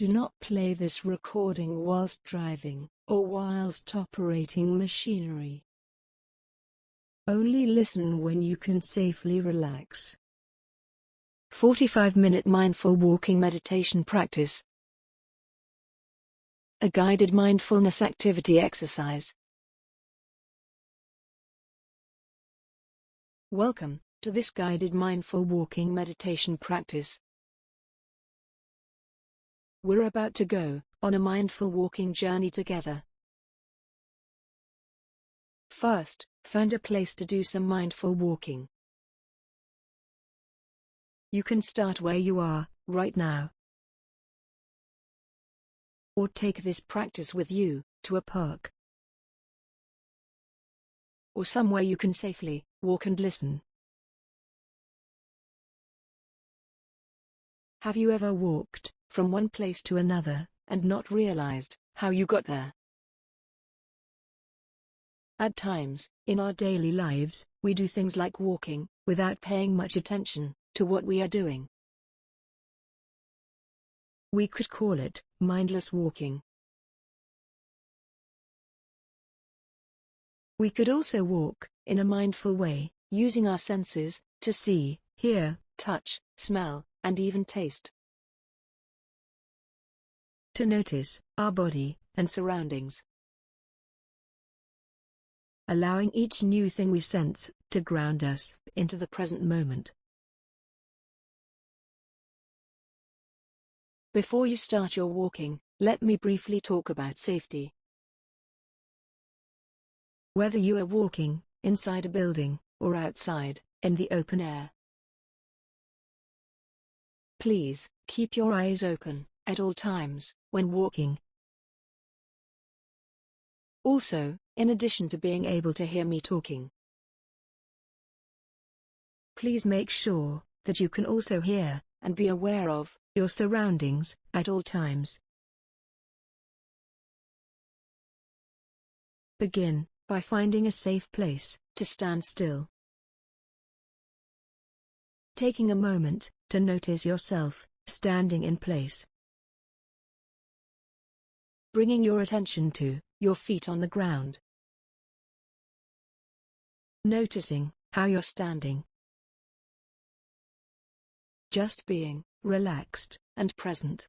Do not play this recording whilst driving, or whilst operating machinery. Only listen when you can safely relax. 45-minute mindful walking meditation practice. A guided mindfulness activity exercise. Welcome to this guided mindful walking meditation practice. We're about to go on a mindful walking journey together. First, find a place to do some mindful walking. You can start where you are, right now. Or take this practice with you to a park. Or somewhere you can safely walk and listen. Have you ever walked from one place to another and not realized how you got there? At times, in our daily lives, we do things like walking without paying much attention to what we are doing. We could call it mindless walking. We could also walk in a mindful way, using our senses to see, hear, touch, smell, and even taste. To notice our body and surroundings. Allowing each new thing we sense to ground us into the present moment. Before you start your walking, let me briefly talk about safety. Whether you are walking inside a building or outside, in the open air, please keep your eyes open at all times when walking. Also, in addition to being able to hear me talking, please make sure that you can also hear and be aware of your surroundings at all times. Begin by finding a safe place to stand still. Taking a moment to notice yourself standing in place. Bringing your attention to your feet on the ground. Noticing how you're standing. Just being relaxed and present.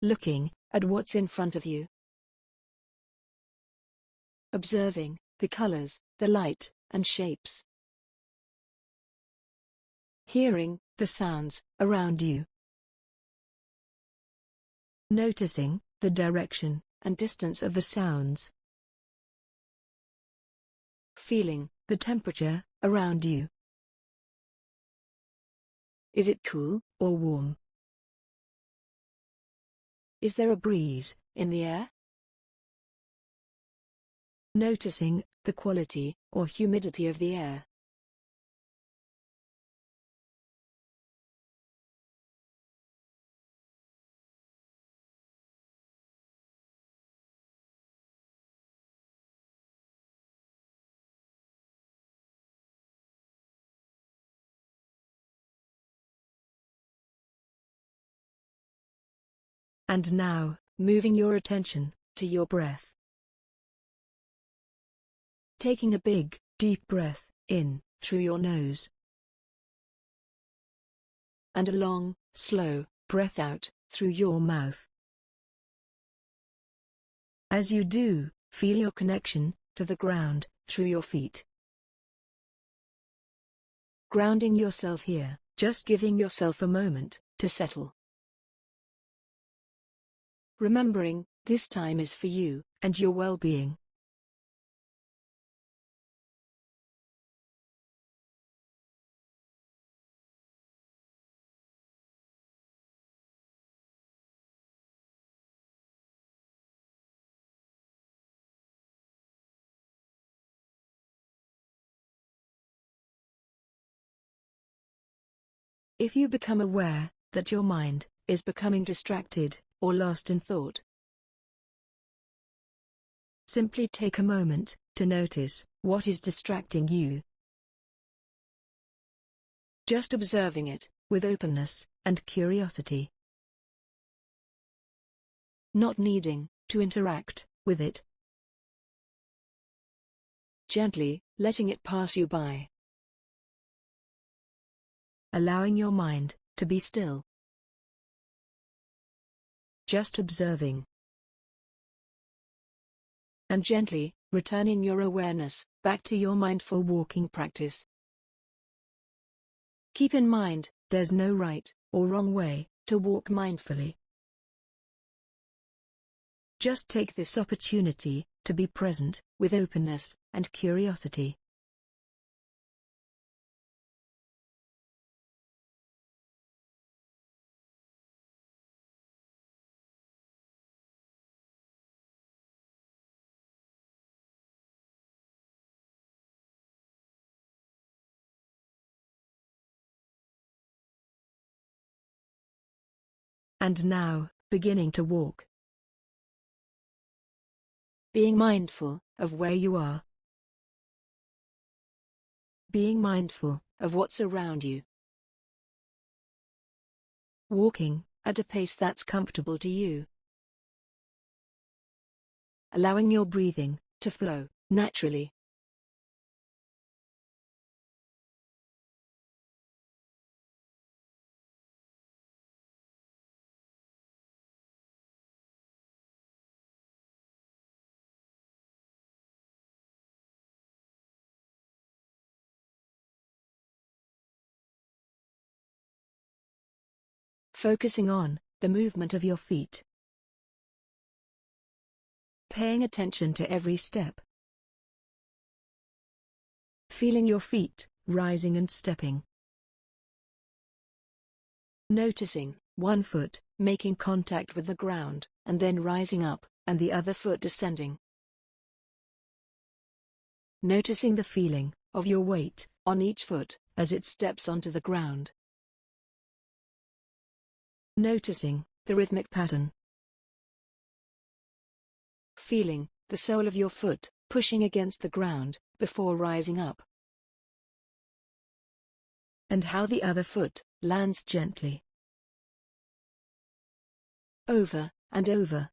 Looking at what's in front of you. Observing the colors, the light, and shapes. Hearing the sounds around you. Noticing the direction and distance of the sounds. Feeling the temperature around you. Is it cool or warm? Is there a breeze in the air? Noticing the quality or humidity of the air. And now, moving your attention to your breath. Taking a big, deep breath in through your nose. And a long, slow breath out through your mouth. As you do, feel your connection to the ground through your feet. Grounding yourself here, just giving yourself a moment to settle. Remembering, this time is for you and your well-being. If you become aware that your mind is becoming distracted or lost in thought, simply take a moment to notice what is distracting you. Just observing it with openness and curiosity. not needing to interact with it. Gently letting it pass you by. Allowing your mind to be still. Just observing. And gently returning your awareness back to your mindful walking practice. Keep in mind, there's no right or wrong way to walk mindfully. Just take this opportunity to be present with openness and curiosity. And now, beginning to walk. Being mindful of where you are. Being mindful of what's around you. Walking at a pace that's comfortable to you. Allowing your breathing to flow naturally. Focusing on the movement of your feet. Paying attention to every step. Feeling your feet rising and stepping. Noticing one foot making contact with the ground, and then rising up, and the other foot descending. Noticing the feeling of your weight on each foot as it steps onto the ground. Noticing the rhythmic pattern. Feeling the sole of your foot pushing against the ground before rising up. And how the other foot lands gently. Over and over.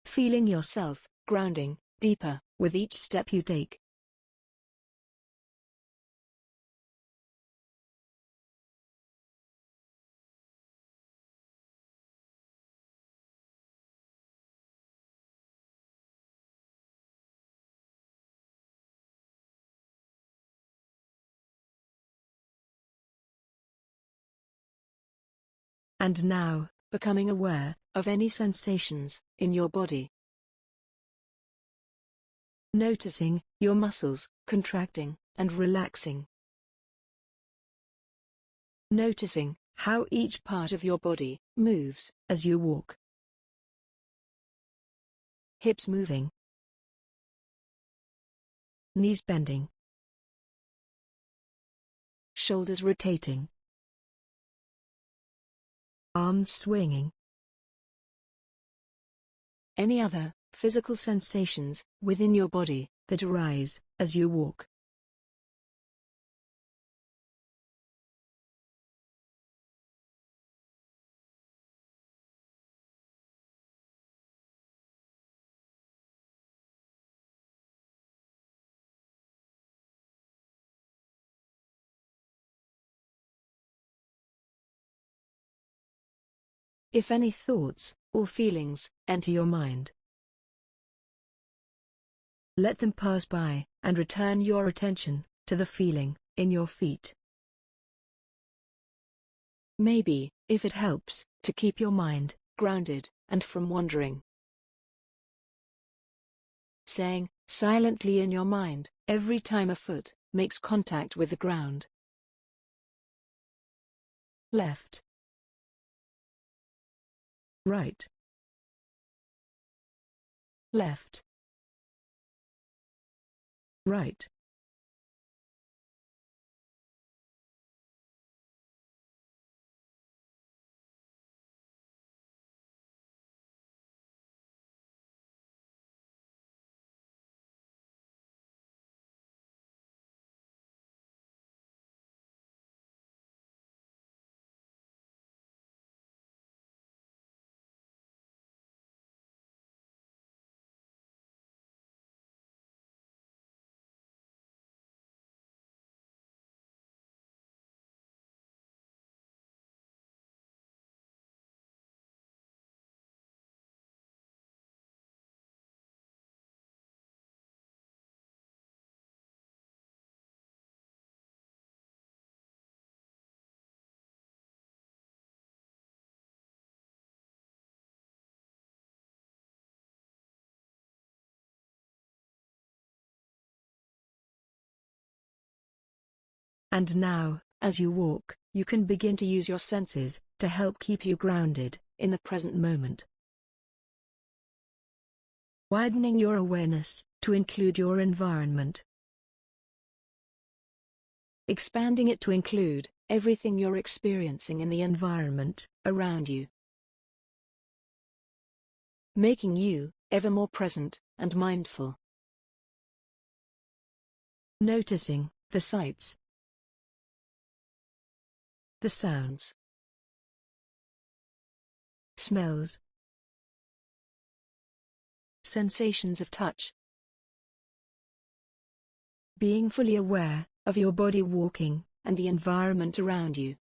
Feeling yourself grounding deeper with each step you take. And now, becoming aware of any sensations in your body. Noticing your muscles contracting and relaxing. Noticing how each part of your body moves as you walk. Hips moving. Knees bending. Shoulders rotating. Arms swinging. Any other physical sensations within your body that arise as you walk. If any thoughts or feelings enter your mind, let them pass by and return your attention to the feeling in your feet. Maybe, if it helps, to keep your mind grounded and from wandering. Saying silently in your mind every time a foot makes contact with the ground. Left. Right. Left. Right. And now, as you walk, you can begin to use your senses to help keep you grounded in the present moment. Widening your awareness to include your environment. Expanding it to include everything you're experiencing in the environment around you. Making you ever more present and mindful. Noticing the sights, the sounds, smells, sensations of touch. Being fully aware of your body walking and the environment around you.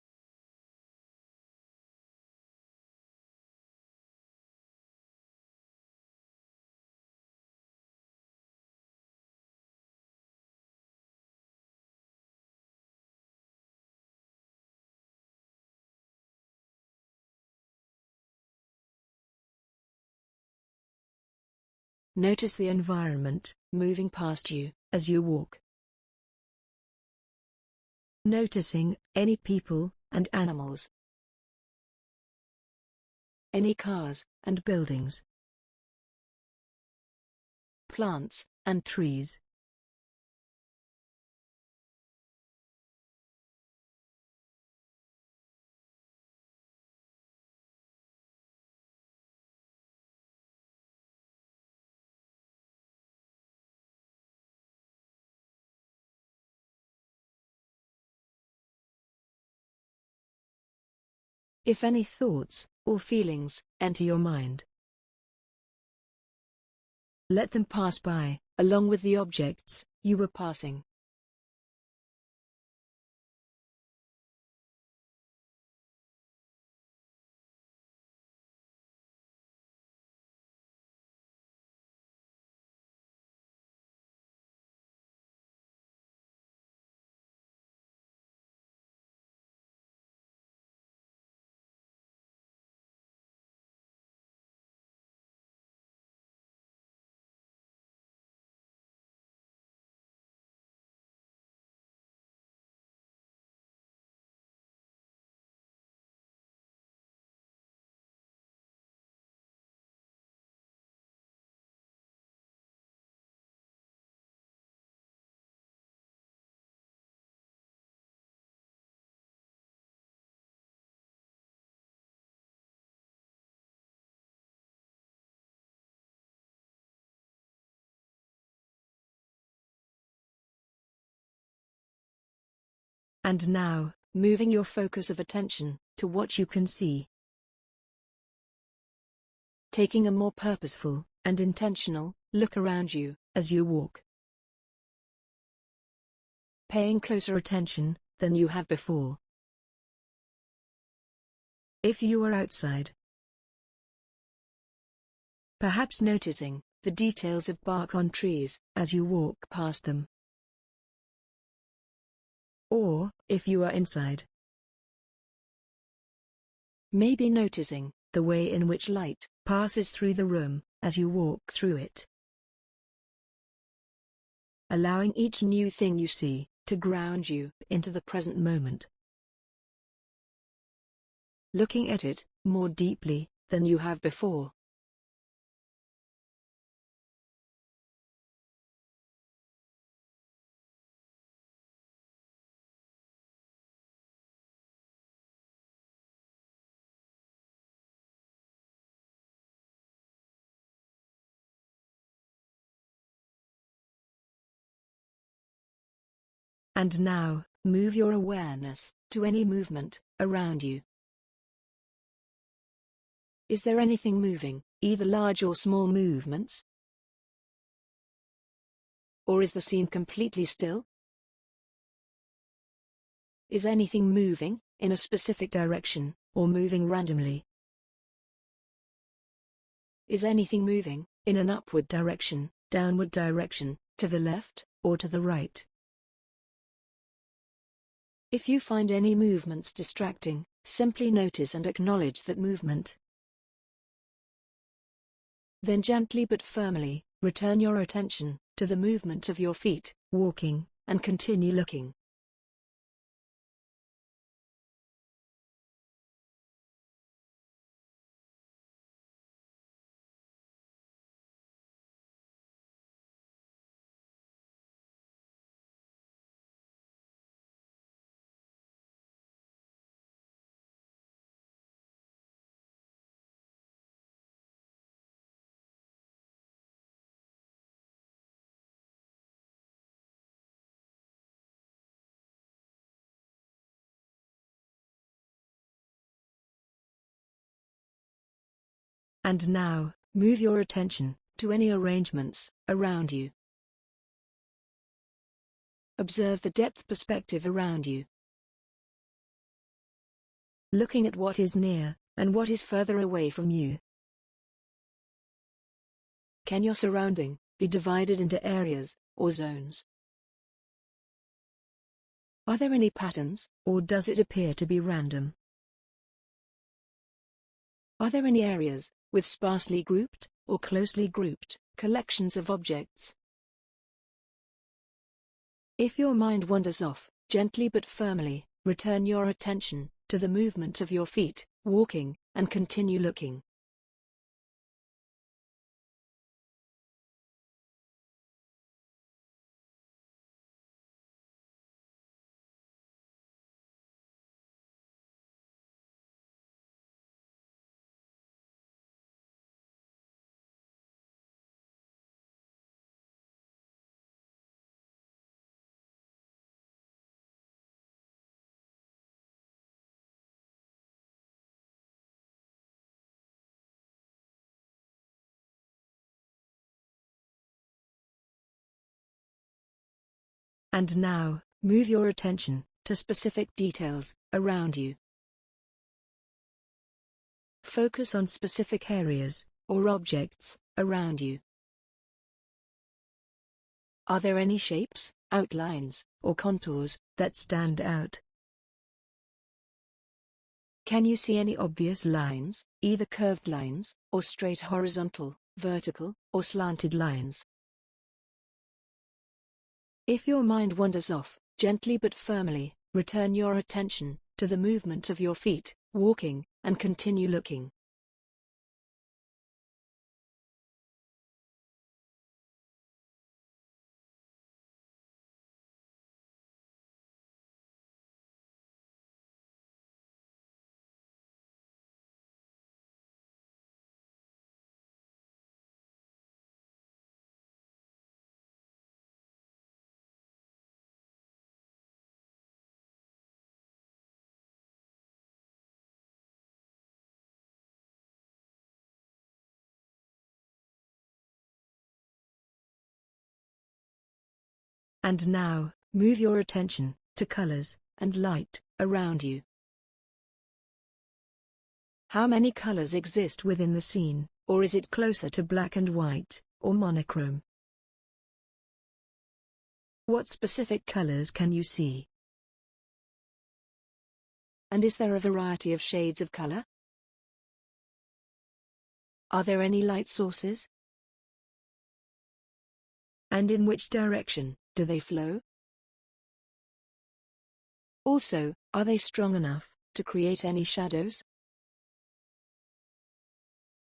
Notice the environment moving past you as you walk. Noticing any people and animals. Any cars and buildings. Plants and trees. If any thoughts or feelings enter your mind, let them pass by, along with the objects you were passing. And now, moving your focus of attention to what you can see. Taking a more purposeful and intentional look around you as you walk. Paying closer attention than you have before. If you are outside, perhaps noticing the details of bark on trees as you walk past them. Or, if you are inside, maybe noticing the way in which light passes through the room as you walk through it. Allowing each new thing you see to ground you into the present moment. Looking at it more deeply than you have before. And now, move your awareness to any movement around you. Is there anything moving, either large or small movements? Or is the scene completely still? Is anything moving in a specific direction, or moving randomly? Is anything moving in an upward direction, downward direction, to the left, or to the right? If you find any movements distracting, simply notice and acknowledge that movement. Then gently but firmly, return your attention to the movement of your feet, walking, and continue looking. And now, move your attention to any arrangements around you. Observe the depth perspective around you, looking at what is near and what is further away from you. Can your surrounding be divided into areas or zones? Are there any patterns, or does it appear to be random? Are there any areas with sparsely grouped or closely grouped collections of objects? If your mind wanders off, gently but firmly, return your attention to the movement of your feet, walking, and continue looking. And now, move your attention to specific details around you. Focus on specific areas or objects around you. Are there any shapes, outlines, or contours that stand out? Can you see any obvious lines, either curved lines, or straight horizontal, vertical, or slanted lines? If your mind wanders off, gently but firmly, return your attention to the movement of your feet, walking, and continue looking. And now, move your attention to colors and light around you. How many colors exist within the scene, or is it closer to black and white, or monochrome? What specific colors can you see? And is there a variety of shades of color? Are there any light sources? And in which direction do they flow? Also, are they strong enough to create any shadows?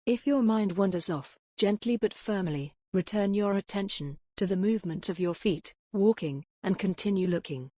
If your mind wanders off, gently but firmly, return your attention to the movement of your feet, walking, and continue looking.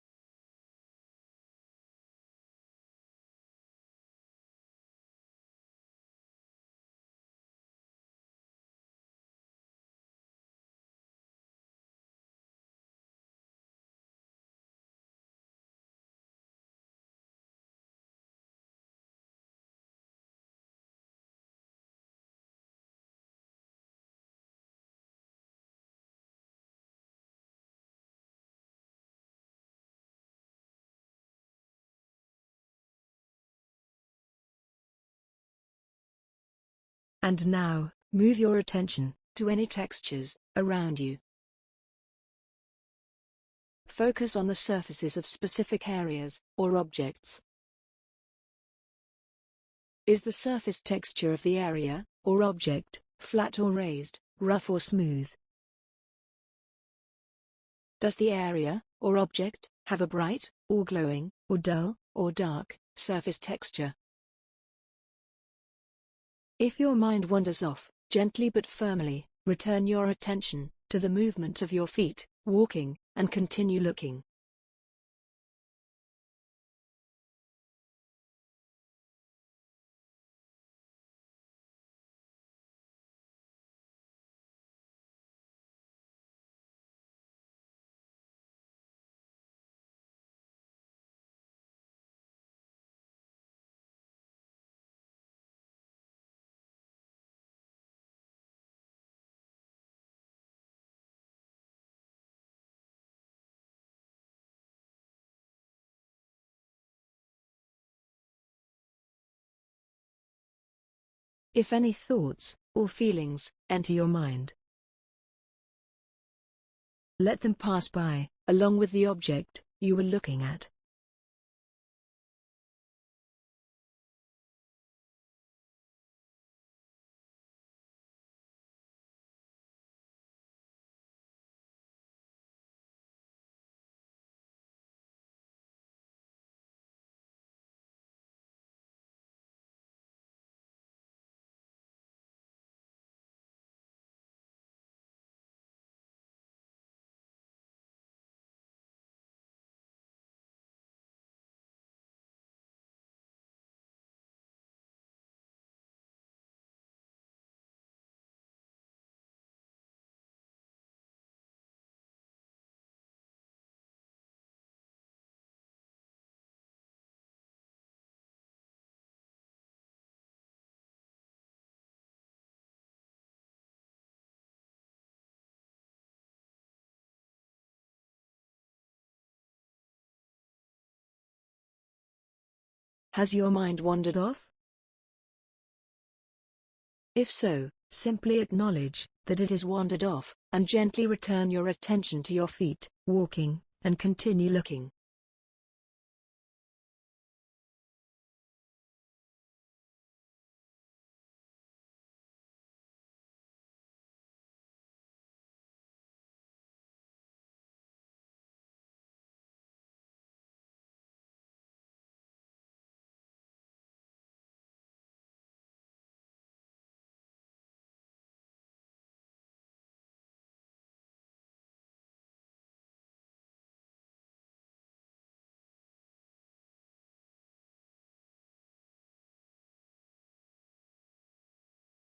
And now, move your attention to any textures around you. Focus on the surfaces of specific areas or objects. Is the surface texture of the area or object flat or raised, rough or smooth? Does the area or object have a bright, or glowing, or dull, or dark surface texture? If your mind wanders off, gently but firmly, return your attention to the movement of your feet, walking, and continue looking. if any thoughts or feelings enter your mind. Let them pass by, along with the object you were looking at. Has your mind wandered off? If so, simply acknowledge that it has wandered off, and gently return your attention to your feet, walking, and continue looking.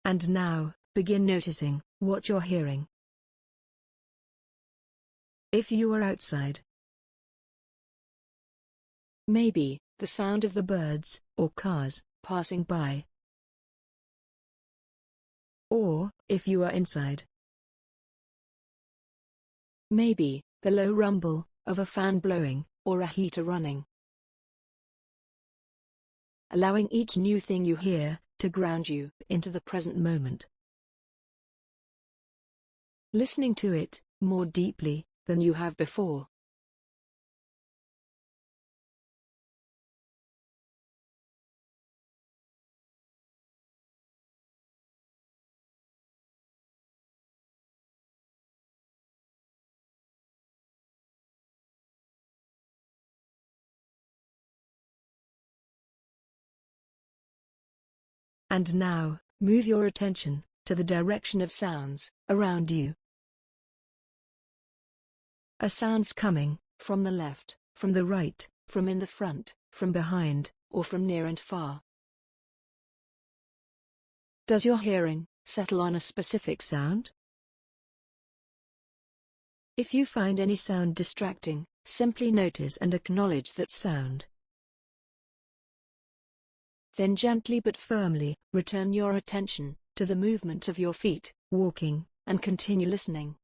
And now, begin noticing what you're hearing. If you are outside, maybe the sound of the birds or cars passing by. Or, if you are inside, maybe the low rumble of a fan blowing or a heater running. Allowing each new thing you hear to ground you into the present moment. Listening to it more deeply than you have before. And now, move your attention to the direction of sounds around you. Are sounds coming from the left, from the right, from in the front, from behind, or from near and far? Does your hearing settle on a specific sound? If you find any sound distracting, simply notice and acknowledge that sound. Then gently but firmly return your attention to the movement of your feet, walking, and continue listening.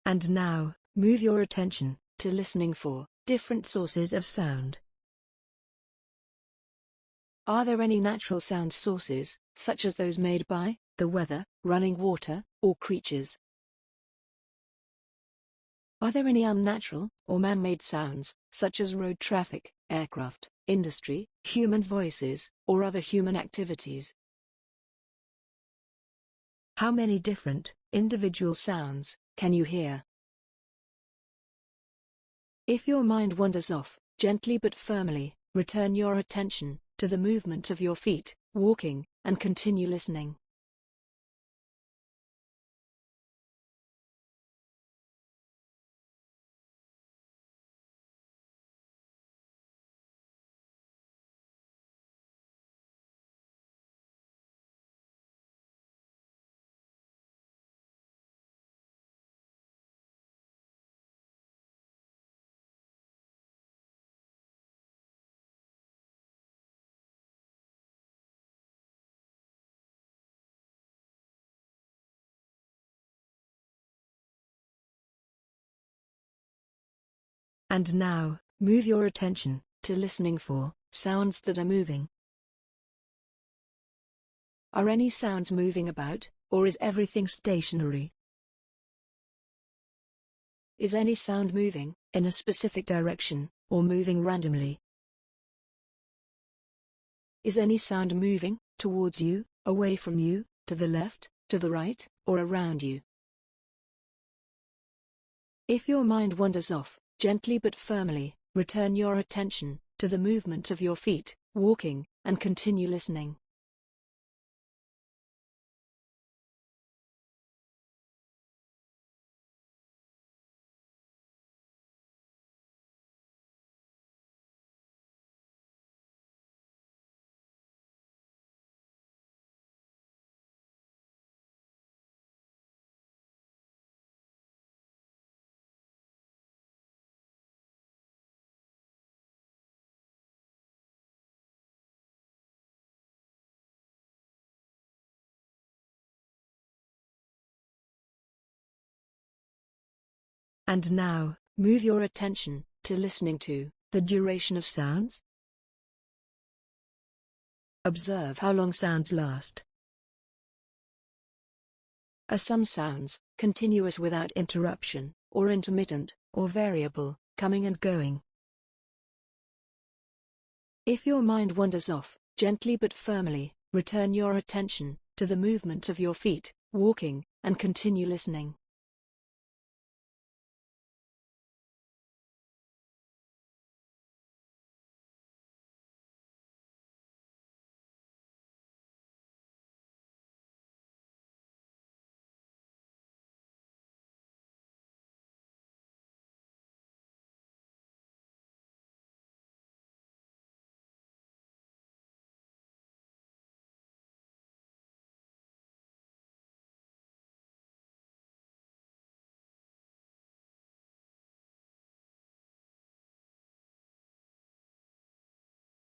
And now, move your attention to listening for different sources of sound. Are there any natural sound sources, such as those made by the weather, running water, or creatures? Are there any unnatural or man-made sounds, such as road traffic, aircraft, industry, human voices, or other human activities? How many different, individual sounds can you hear? If your mind wanders off, gently but firmly return your attention to the movement of your feet, walking, and continue listening. And now, move your attention to listening for sounds that are moving. Are any sounds moving about, or is everything stationary? Is any sound moving in a specific direction, or moving randomly? Is any sound moving towards you, away from you, to the left, to the right, or around you? If your mind wanders off, gently but firmly, return your attention to the movement of your feet, walking, and continue listening. And now, move your attention to listening to the duration of sounds. Observe how long sounds last. Are some sounds continuous without interruption, or intermittent, or variable, coming and going? If your mind wanders off, gently but firmly, return your attention to the movement of your feet, walking, and continue listening.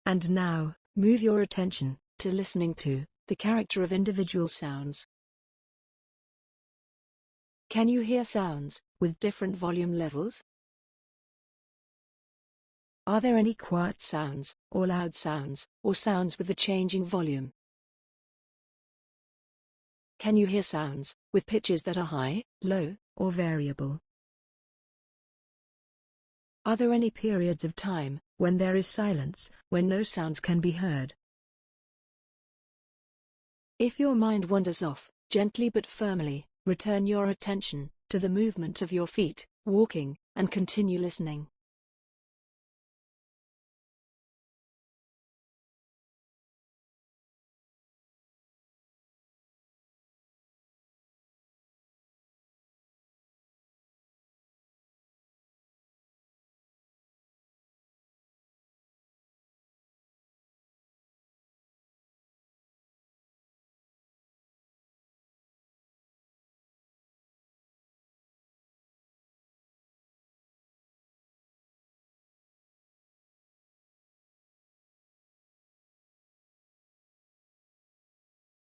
And now, move your attention to listening to the character of individual sounds. Can you hear sounds with different volume levels? Are there any quiet sounds, or loud sounds, or sounds with a changing volume? Can you hear sounds with pitches that are high, low, or variable? Are there any periods of time when there is silence, when no sounds can be heard? If your mind wanders off, gently but firmly, return your attention to the movement of your feet, walking, and continue listening.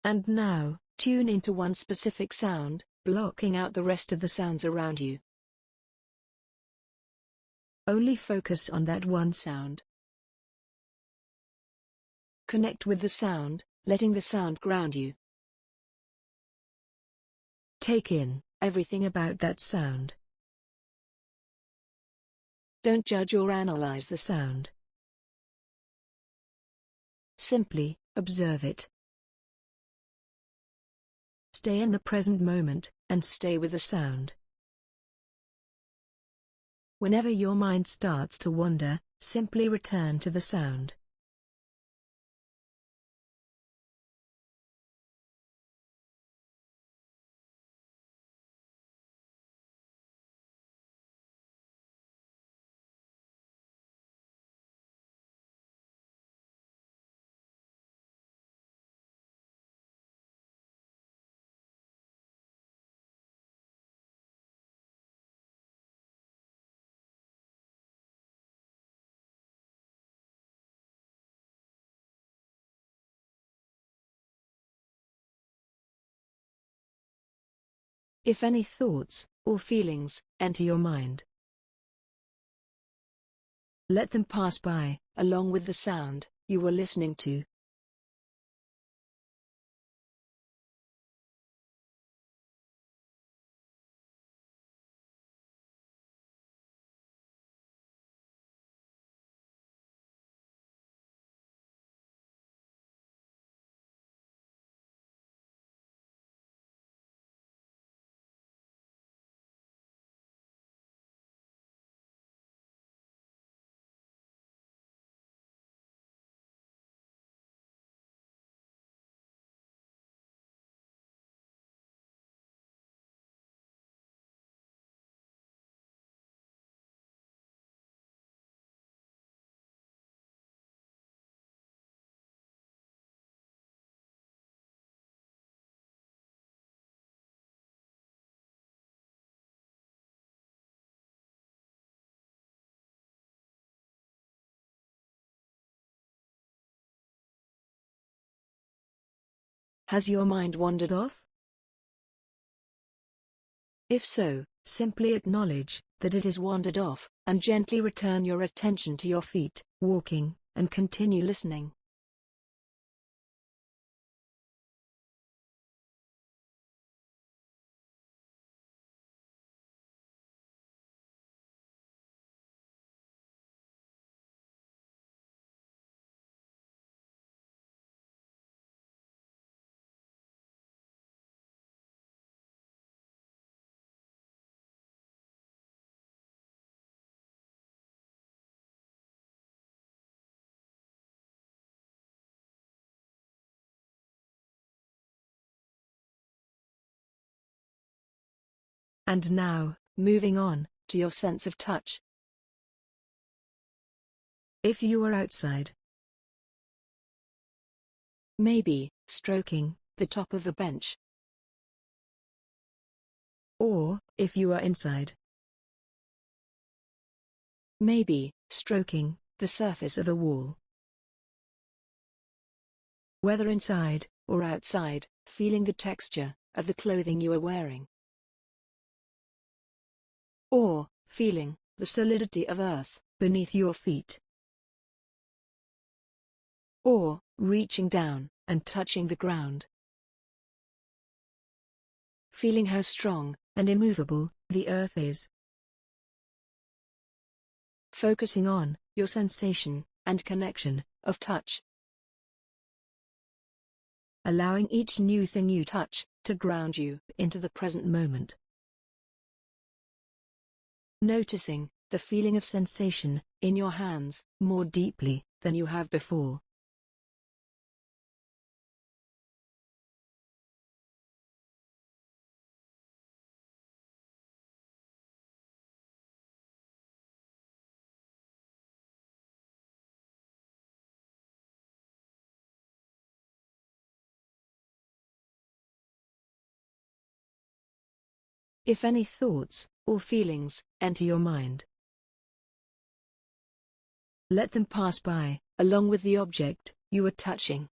And now, tune into one specific sound, blocking out the rest of the sounds around you. Only focus on that one sound. Connect with the sound, letting the sound ground you. Take in everything about that sound. Don't judge or analyze the sound. Simply observe it. Stay in the present moment, and stay with the sound. Whenever your mind starts to wander, simply return to the sound. If any thoughts or feelings enter your mind, Let them pass by, along with the sound you were listening to. Has your mind wandered off? If so, simply acknowledge that it has wandered off, and gently return your attention to your feet, walking, and continue listening. And now, moving on to your sense of touch. If you are outside, maybe stroking the top of a bench. Or, if you are inside, maybe stroking the surface of a wall. Whether inside or outside, feeling the texture of the clothing you are wearing. Or, feeling the solidity of earth beneath your feet. Or, reaching down and touching the ground. Feeling how strong and immovable the earth is. Focusing on your sensation and connection of touch. Allowing each new thing you touch to ground you into the present moment. Noticing the feeling of sensation in your hands more deeply than you have before. If any thoughts or feelings enter your mind, let them pass by, along with the object you are touching.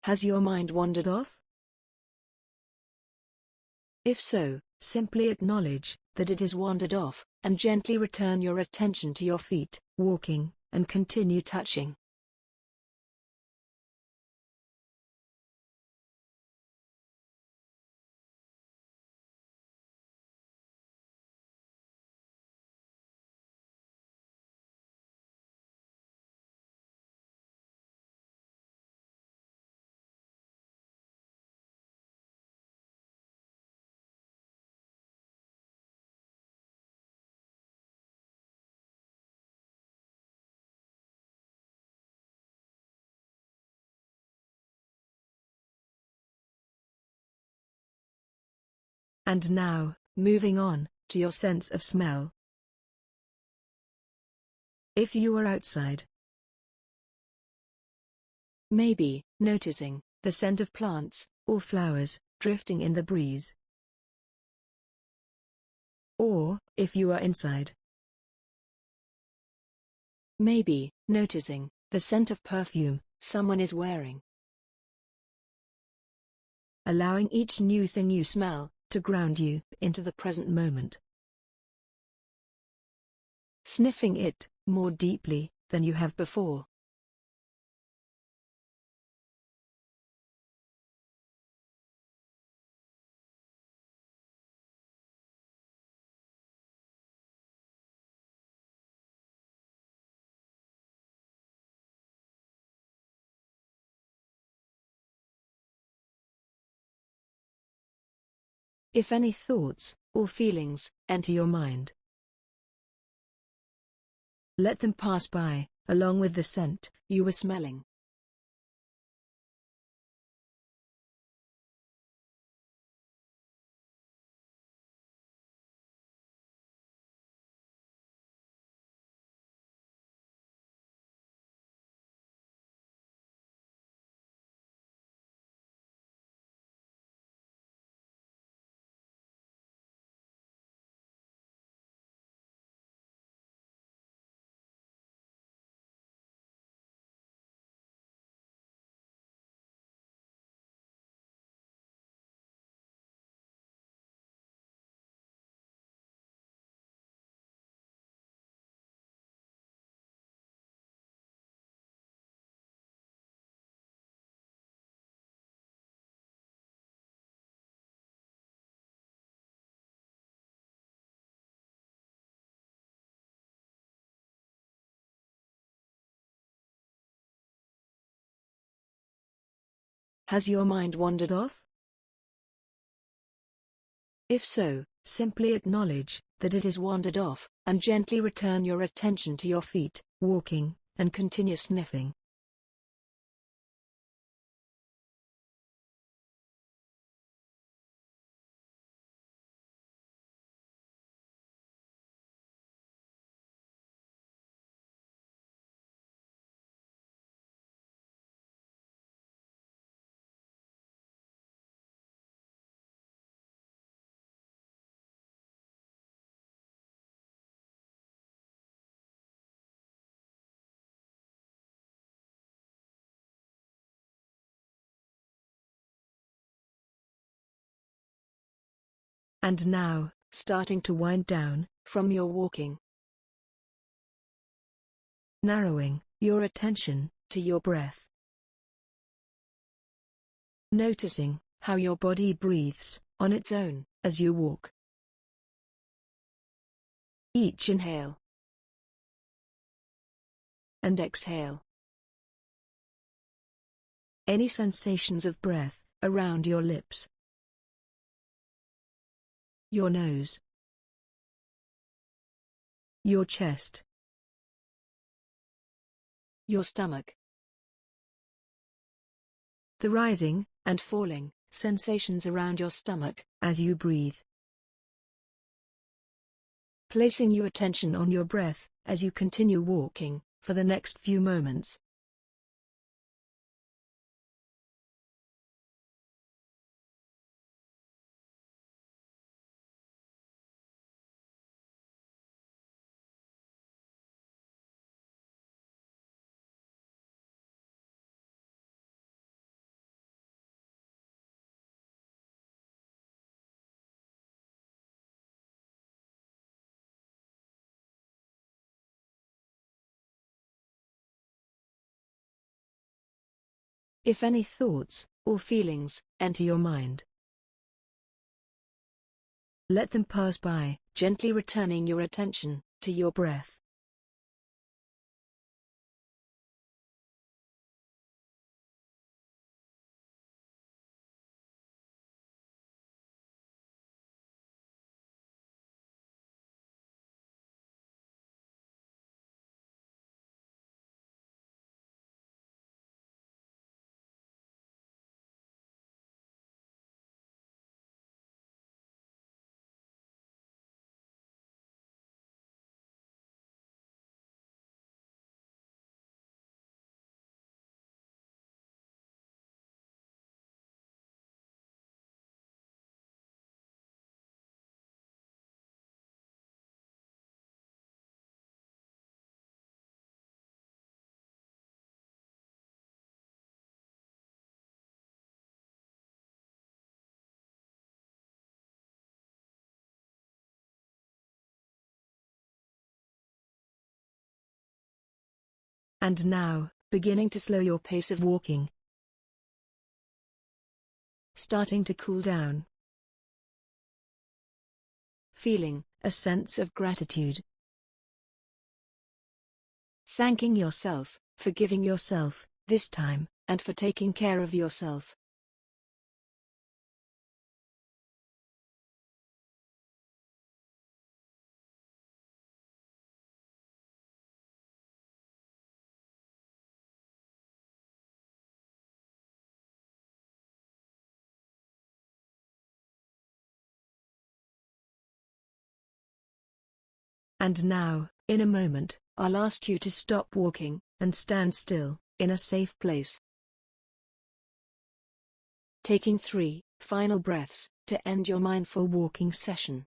Has your mind wandered off? If so, simply acknowledge that it has wandered off, and gently return your attention to your feet, walking, and continue touching. And now, moving on to your sense of smell. If you are outside, maybe noticing the scent of plants or flowers drifting in the breeze. Or, if you are inside, maybe noticing the scent of perfume someone is wearing. Allowing each new thing you smell to ground you into the present moment. Sniffing it more deeply than you have before. If any thoughts or feelings enter your mind, let them pass by, along with the scent you were smelling. Has your mind wandered off? If so, simply acknowledge that it has wandered off, and gently return your attention to your feet, walking, and continue sniffing. And now, starting to wind down from your walking. Narrowing your attention to your breath. Noticing how your body breathes on its own as you walk. Each inhale and exhale. Any sensations of breath around your lips, your nose, your chest, your stomach. The rising and falling sensations around your stomach as you breathe. Placing your attention on your breath as you continue walking for the next few moments. If any thoughts or feelings enter your mind, let them pass by, gently returning your attention to your breath. And now, beginning to slow your pace of walking. Starting to cool down. Feeling a sense of gratitude. Thanking yourself, forgiving yourself, this time, and for taking care of yourself. And now, in a moment, I'll ask you to stop walking, and stand still, in a safe place. Taking 3 final breaths, to end your mindful walking session.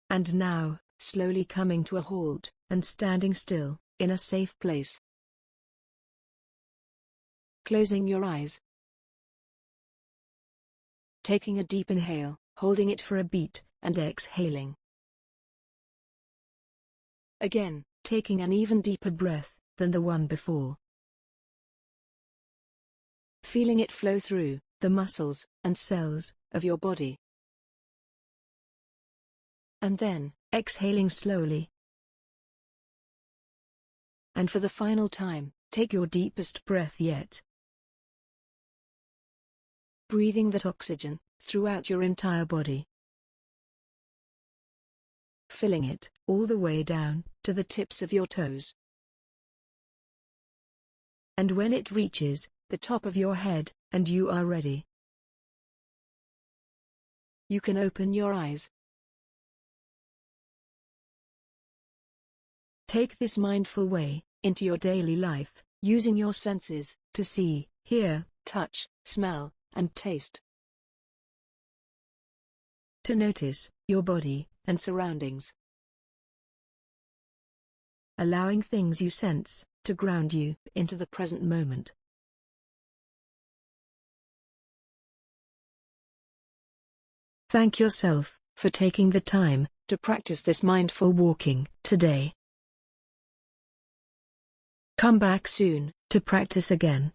And now, slowly coming to a halt, and standing still, in a safe place. Closing your eyes. Taking a deep inhale, holding it for a beat, and exhaling. Again, taking an even deeper breath than the one before. Feeling it flow through the muscles and cells of your body. And then, exhaling slowly. And for the final time, take your deepest breath yet. Breathing that oxygen throughout your entire body. Filling it all the way down to the tips of your toes. And when it reaches the top of your head, and you are ready, you can open your eyes. Take this mindful way into your daily life, using your senses to see, hear, touch, smell, and taste. To notice your body and surroundings. Allowing things you sense to ground you into the present moment. Thank yourself for taking the time to practice this mindful walking today. Come back soon to practice again.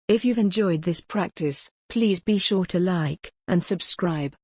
If you've enjoyed this practice, please be sure to like and subscribe.